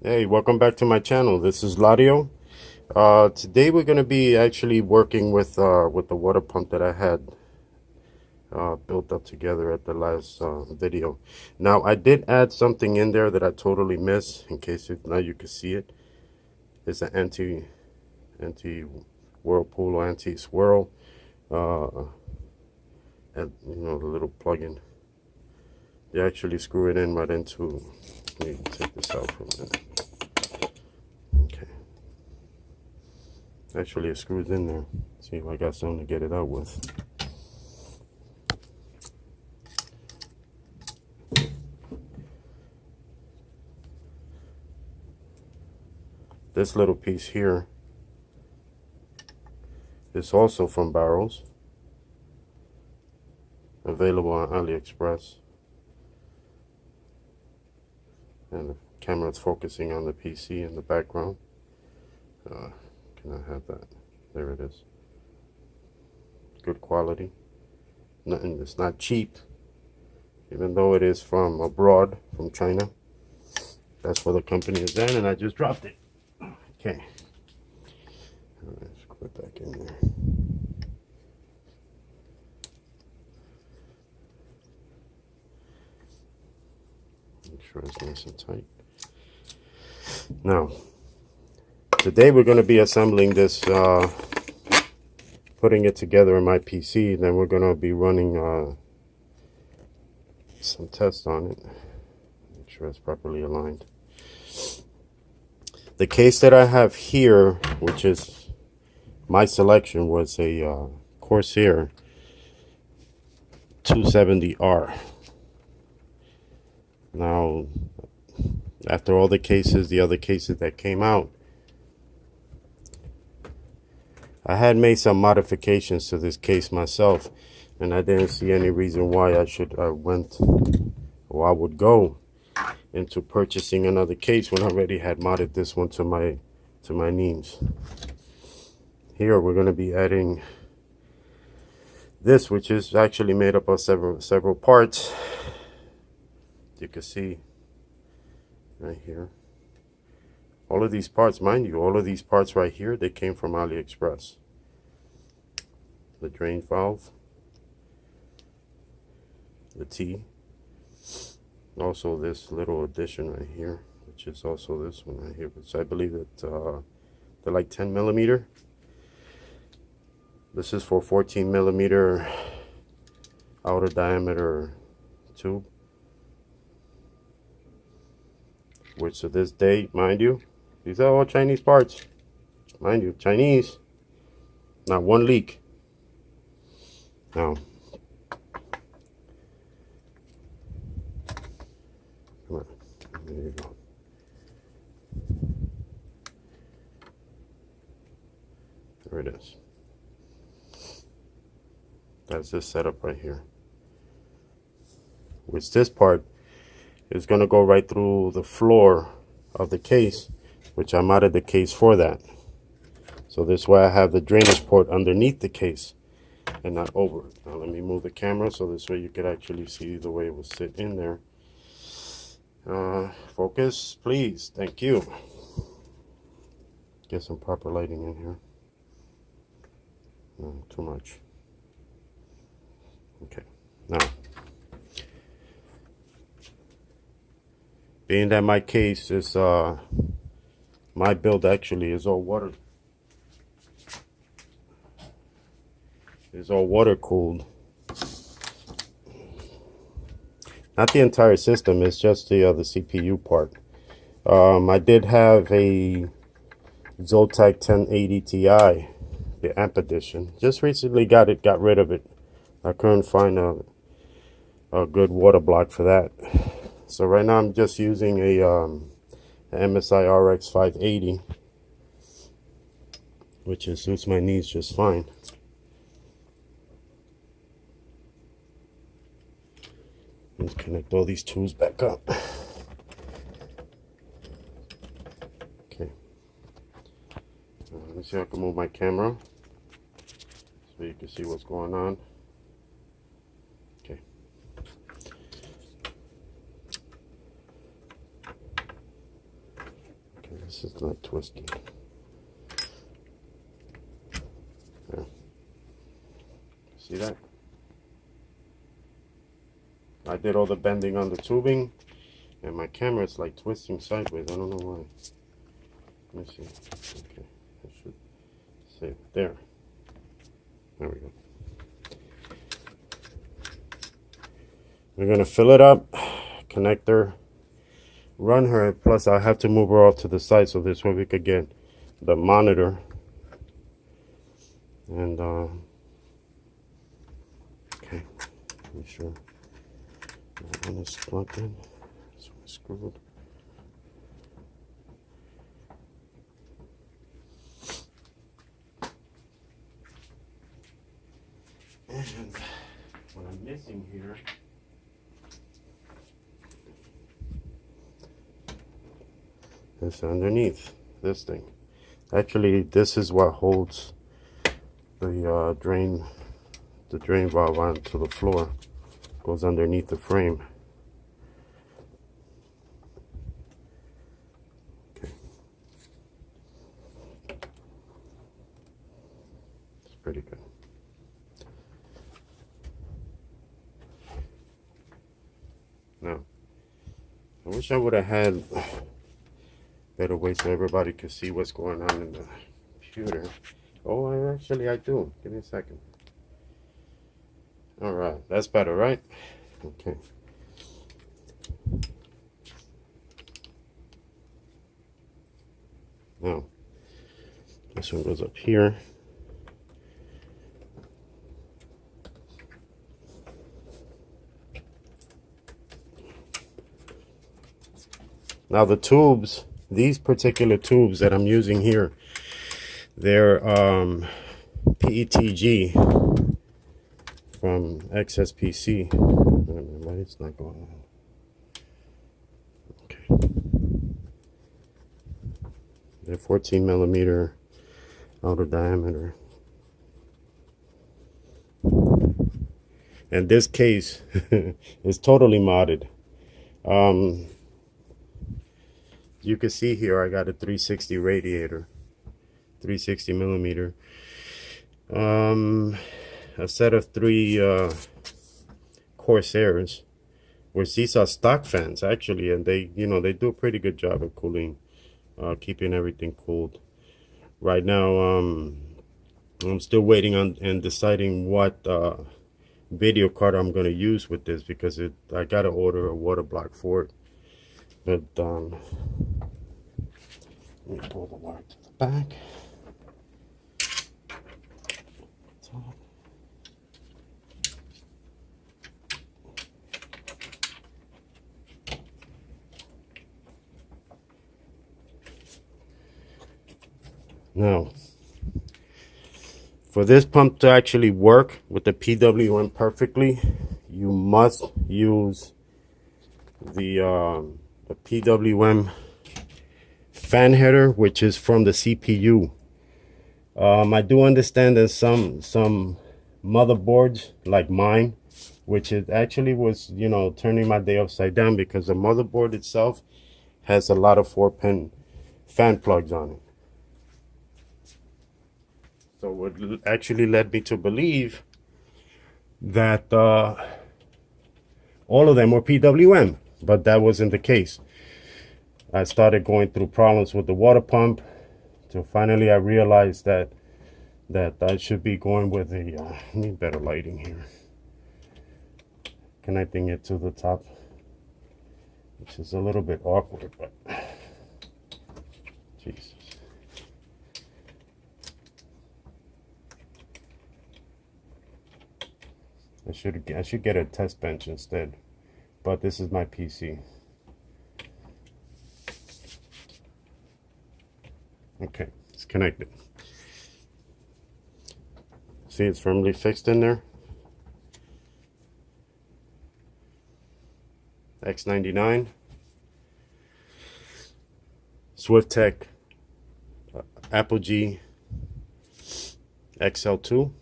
Hey, welcome back to my channel. This is Ladio. Today we're going to be actually working with the water pump that I had built up together at the last video. Now I did add something in there that I totally missed. In case now you can see it. It's an anti whirlpool or anti swirl, and the little plug-in. You actually screw it in right into. Let me take this out for a minute. Okay. Actually, it screws in there. See if I got something to get it out with. This little piece here is also from Barrels, available on AliExpress. And the camera is focusing on the PC in the background. Can I have that? There it is. Good quality. Nothing. It's not cheap, even though it is from abroad, from China. That's where the company is in, and I just dropped it. Okay. All right, let's put it back in there. Make sure it's nice and tight. Now, today we're going to be assembling this, putting it together in my PC. Then we're going to be running some tests on it. Make sure it's properly aligned. The case that I have here, which is my selection, was a Corsair 270R. Now, after all the other cases that came out, I had made some modifications to this case myself, and I didn't see any reason why I would go into purchasing another case when I already had modded this one to my needs. Here we're going to be adding this, which is actually made up of several parts. You can see right here. All of these parts, mind you, all of these parts right here, they came from AliExpress. The drain valve, the T, also this little addition right here, which is also this one right here, which I believe that they're like 10 millimeter. This is for 14 millimeter outer diameter tube, which to this day, mind you, these are all Chinese parts. Mind you, Chinese. Not one leak. Now, come on. There you go. There it is. That's this setup right here. Which this part is going to go right through the floor of the case, which I modded the case for that. So this way I have the drainage port underneath the case and not over it. Now let me move the camera so this way you could actually see the way it will sit in there. Focus, please. Thank you. Get some proper lighting in here. No, too much. Okay. Now, being that my case is my build actually is all water cooled. Not the entire system, it's just the CPU part. I did have a Zotac 1080 Ti, the amp edition. Just recently got rid of it. I couldn't find a good water block for that. So right now I'm just using a MSI RX 580, which suits my needs just fine. Let's connect all these tools back up. Okay. Let's see if I can move my camera so you can see what's going on. Okay. This is not twisting. Yeah. See that? I did all the bending on the tubing, and my camera is like twisting sideways. I don't know why. Let me see. Okay, I should say there. There we go. We're gonna fill it up, connect her, run her. Plus, I have to move her off to the side so this way we could get the monitor. And okay, make sure that one is plugged in. This one is screwed. And what I'm missing here is underneath this thing. Actually, this is what holds the drain valve onto the floor. Goes underneath the frame. Okay. It's pretty good. Now, I wish I would have had better way so everybody could see what's going on in the computer. Oh, I do. Give me a second. All right, that's better, right? Okay. Now, this one goes up here. Now the tubes, these particular tubes that I'm using here, they're PETG from XSPC. Why it's not going on? Okay. They're 14 millimeter outer diameter. And this case is totally modded. You can see here I got a 360 radiator, 360 millimeter. A set of 3 Corsairs, which these are stock fans actually, and they, they do a pretty good job of cooling, keeping everything cooled. Right now, I'm still waiting on and deciding what video card I'm going to use with this, because I got to order a water block for it. But let me pull the wire to the back. Now, for this pump to actually work with the PWM perfectly, you must use the PWM fan header, which is from the CPU. I do understand that some motherboards like mine, which it actually was, turning my day upside down, because the motherboard itself has a lot of 4-pin fan plugs on it. So it actually led me to believe that all of them were PWM, but that wasn't the case. I started going through problems with the water pump, till finally I realized that I should be going with a need better lighting here, connecting it to the top, which is a little bit awkward, but Jesus. I should get a test bench instead, but this is my PC. Okay, it's connected. See, it's firmly fixed in there. X99 Swiftech Apogee XL2.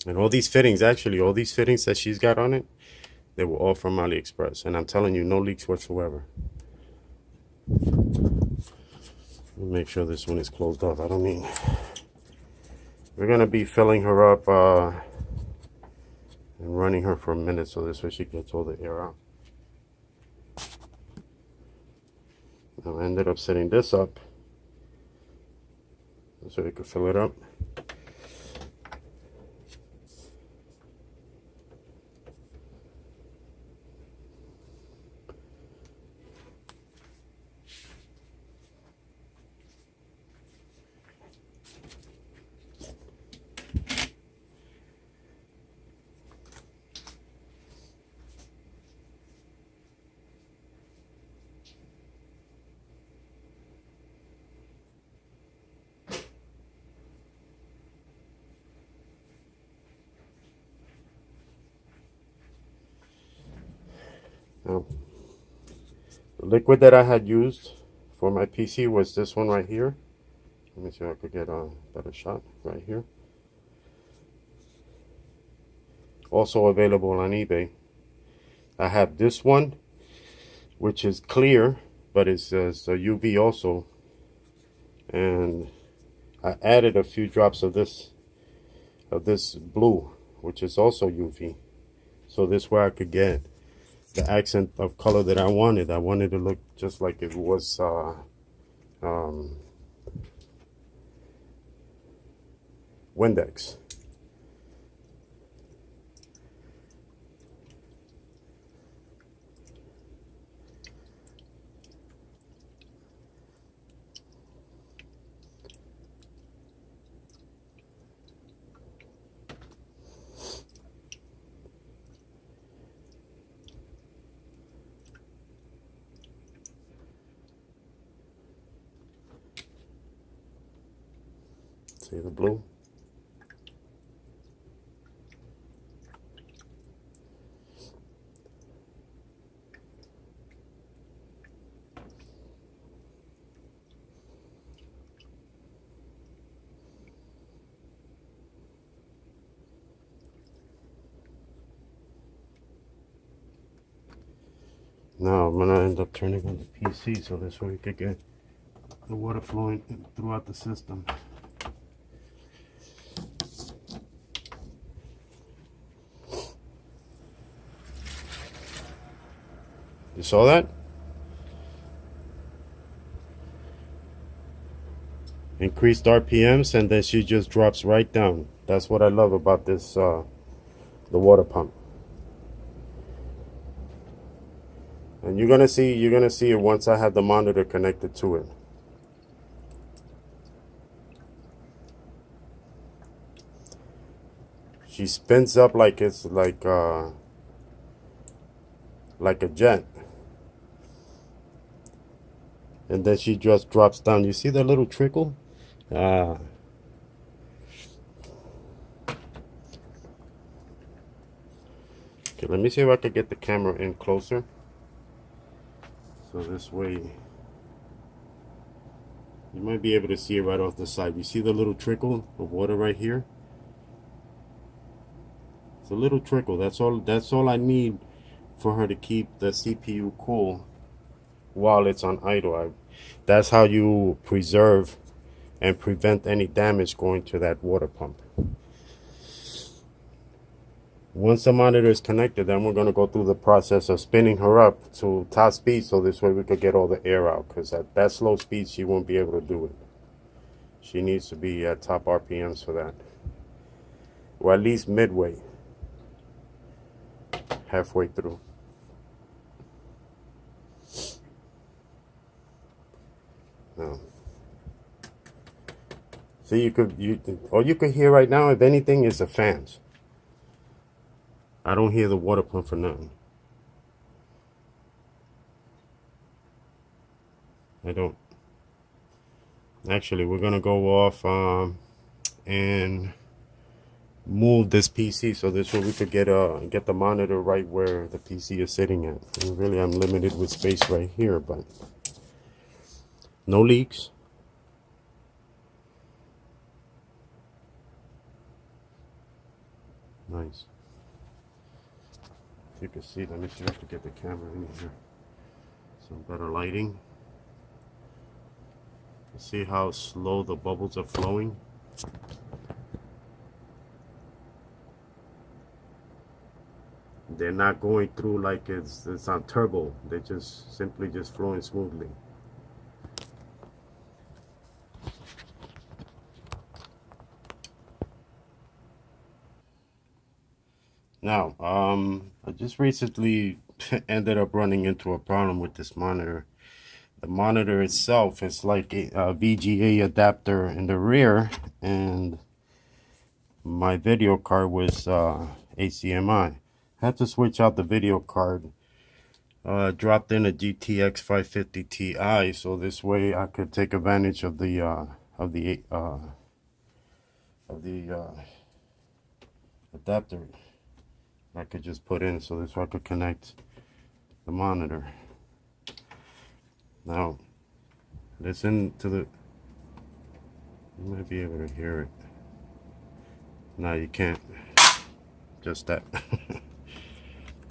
And all these fittings, actually, all these fittings that she's got on it, they were all from AliExpress. And I'm telling you, no leaks whatsoever. Make sure this one is closed off. I don't mean, we're gonna be filling her up and running her for a minute, so this way she gets all the air out. Now I ended up setting this up so we could fill it up. Now, the liquid that I had used for my PC was this one right here. Let me see if I could get a better shot right here. Also available on eBay. I have this one, which is clear, but it says UV also. And I added a few drops of this blue, which is also UV. So this way I could get the accent of color that I wanted. I wanted to look just like if it was Windex. See the blue? Now I'm gonna end up turning on the PC so this way we could get the water flowing throughout the system. You saw that? Increased RPMs, and then she just drops right down. That's what I love about this, the water pump. And you're gonna see it once I have the monitor connected to it. She spins up like it's like a jet. And then she just drops down. You see that little trickle? Okay, let me see if I can get the camera in closer. So this way, you might be able to see it right off the side. You see the little trickle of water right here? It's a little trickle. That's all I need for her to keep the CPU cool while it's on idle. That's how you preserve and prevent any damage going to that water pump. Once the monitor is connected, then we're going to go through the process of spinning her up to top speed, so this way we could get all the air out, because at that slow speed she won't be able to do it. She needs to be at top RPMs for that, or at least midway, halfway through. Now, see, all you could hear right now, if anything, is the fans. I don't hear the water pump for nothing. I don't. Actually, we're gonna go off and move this PC so this way we could get the monitor right where the PC is sitting at. And really, I'm limited with space right here, but no leaks. Nice. You can see, let me see if I can get the camera in here. Some better lighting. See how slow the bubbles are flowing? They're not going through like it's on turbo. They're just simply just flowing smoothly. Now, I just recently ended up running into a problem with this monitor. The monitor itself is like a VGA adapter in the rear, and my video card was HDMI. Had to switch out the video card. Dropped in a GTX 550 Ti, so this way I could take advantage of the adapter I could just put in, so this way I could connect the monitor. Now, listen to the. You might be able to hear it. No, you can't. Just that.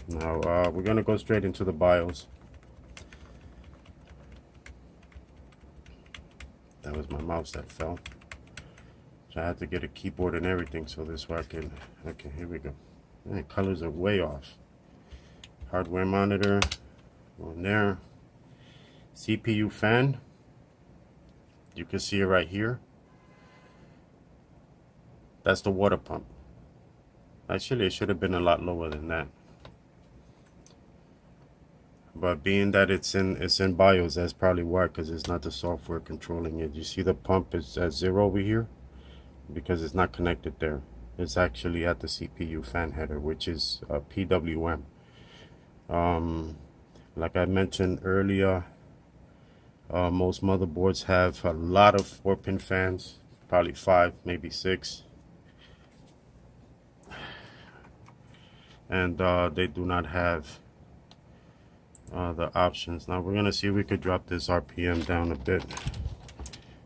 Now, we're gonna go straight into the BIOS. That was my mouse that fell. So I had to get a keyboard and everything, so this way I can. Okay, here we go. Man, colors are way off. Hardware monitor on there. CPU fan. You can see it right here. That's the water pump. Actually, it should have been a lot lower than that. But being that it's in BIOS, that's probably why, because it's not the software controlling it. You see the pump is at 0 over here because it's not connected there. It's actually at the CPU fan header, which is a PWM. Like I mentioned earlier, most motherboards have a lot of 4-pin fans, probably 5, maybe 6. And they do not have the options. Now we're gonna see if we could drop this RPM down a bit.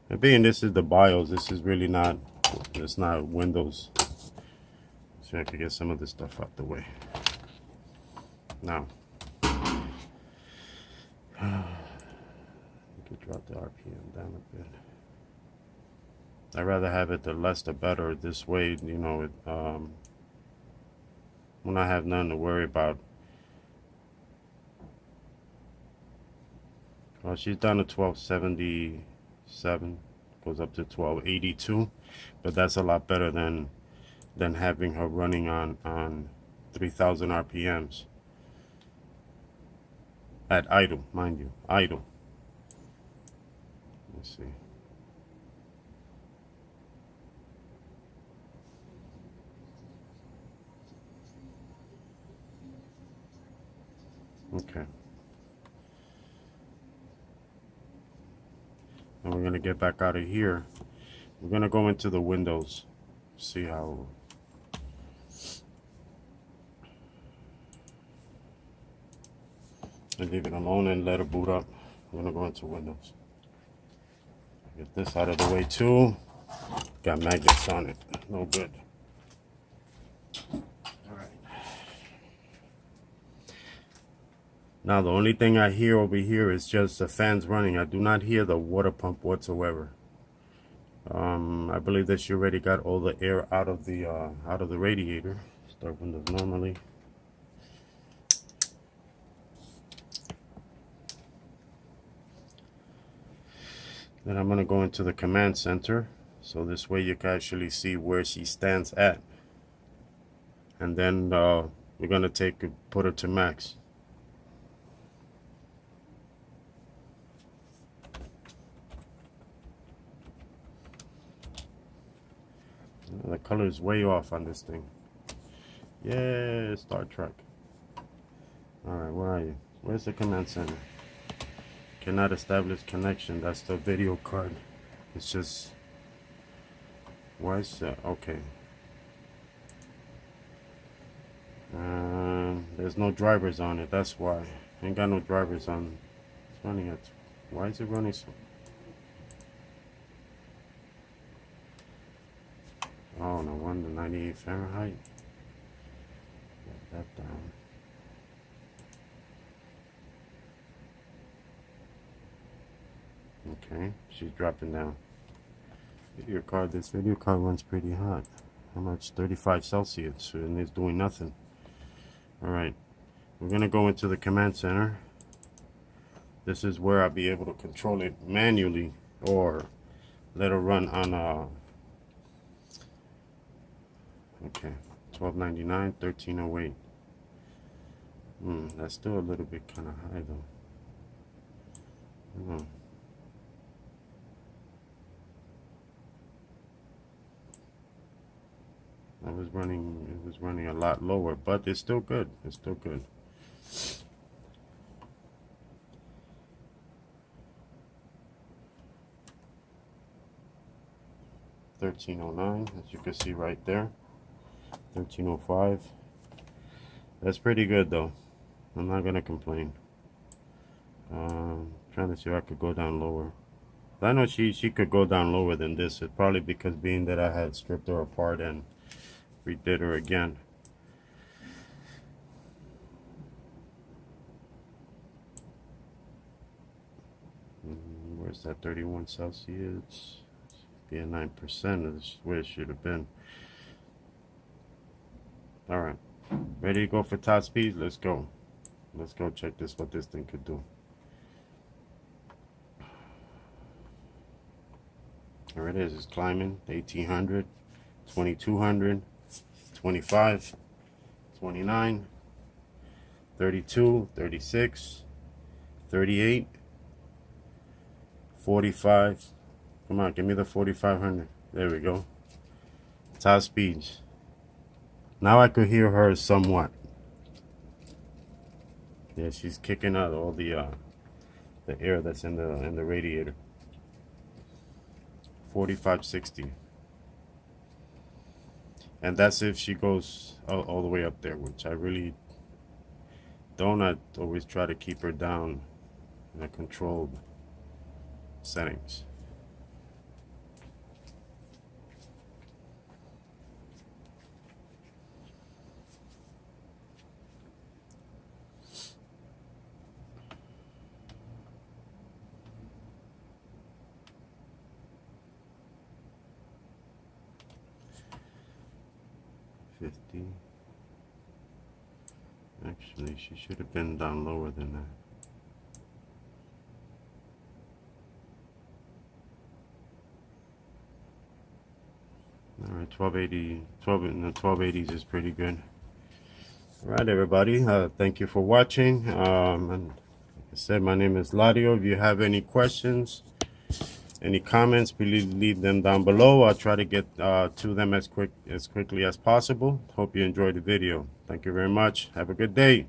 And being this is the BIOS, this is really not, it's not Windows. So I could get some of this stuff out the way. Now, we could drop the RPM down a bit. I'd rather have it the less the better. This way, you know, when I have nothing to worry about. Well, she's down to 1277, goes up to 1282, but that's a lot better than having her running on 3000 RPMs at idle, mind you, idle. Let's see. Okay. And we're going to get back out of here. We're going to go into the Windows. See how. And leave it alone and let it boot up. I'm going to go into Windows. Get this out of the way too. Got magnets on it. No good. Now the only thing I hear over here is just the fans running. I do not hear the water pump whatsoever. I believe that she already got all the air out of the radiator. Start Windows normally. Then I'm gonna go into the command center, so this way you can actually see where she stands at. And then we're gonna put her to max. The color is way off on this thing. Yeah, Star Trek. Alright, where are you? Where's the command center? Cannot establish connection. That's the video card. It's just... Why is that? Okay. There's no drivers on it. That's why. Ain't got no drivers on. It's running at... Why is it running so... Oh, no wonder, 98 Fahrenheit. Get that down. Okay, she's dropping down. Video card, this video card runs pretty hot. How much? 35 Celsius, and it's doing nothing. Alright, we're gonna go into the command center. This is where I'll be able to control it manually or let it run on okay, $12.99, $13.08. That's still a little bit kind of high though. It was running a lot lower, but it's still good. It's still good. $13.09, as you can see right there. $13.05. That's pretty good though. I'm not gonna complain. Trying to see if I could go down lower. I know she could go down lower than this. It's probably because being that I had stripped her apart and redid her again. Where's that 31 Celsius? Be at 9%. Is where it should have been. Alright. Ready to go for top speed? Let's go. Let's go check this, what this thing could do. There it is. It's climbing. 1800, 2200, 25, 29, 32, 36, 38, 45. Come on, give me the 4500. There we go. Top speeds. Now I could hear her somewhat. Yeah, she's kicking out all the air that's in the radiator. 4560. And that's if she goes all the way up there, which I really don't. I always try to keep her down in a controlled settings. Actually, she should have been down lower than that. All right, 1280, 12 in the 1280s is pretty good. All right, everybody. Thank you for watching. And like I said, my name is Ladio. If you have any questions, any comments, please leave them down below. I'll try to get to them as quickly as possible. Hope you enjoyed the video. Thank you very much. Have a good day.